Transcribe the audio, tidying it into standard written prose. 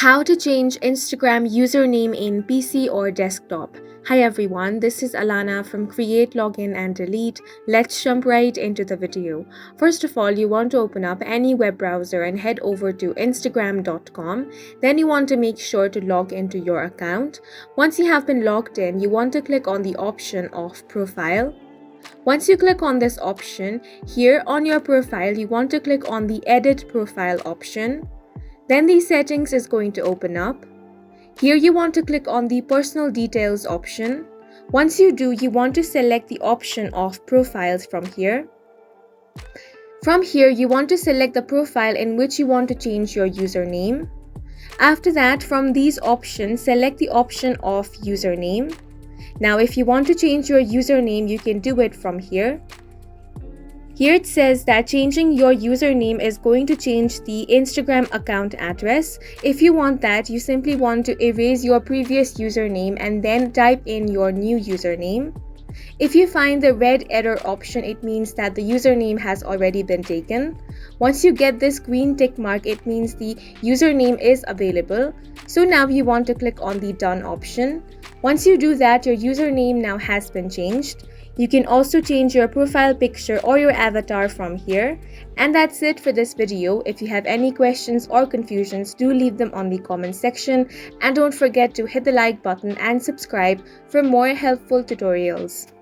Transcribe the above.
How to change Instagram username in PC or desktop. Hi everyone, this is Alana from Create, Login and Delete. Let's jump right into the video. First of all, you want to open up any web browser and head over to instagram.com. Then you want to make sure to log into your account. Once you have been logged in, you want to click on the option of profile. Once you click on this option, here on your profile, you want to click on the edit profile option. Then the settings is going to open up. Here you want to click on the personal details option. Once you do, you want to select the option of profiles from here. From here, you want to select the profile in which you want to change your username. After that, from these options, select the option of username. Now, if you want to change your username, you can do it from here. Here it says that changing your username is going to change the Instagram account address. If you want that, you simply want to erase your previous username and then type in your new username. If you find the red error option, it means that the username has already been taken. Once you get this green tick mark, it means the username is available. So now you want to click on the done option. Once you do that, your username now has been changed. You can also change your profile picture or your avatar from here. And that's it for this video. If you have any questions or confusions, do leave them on the comment section. And don't forget to hit the like button and subscribe for more helpful tutorials.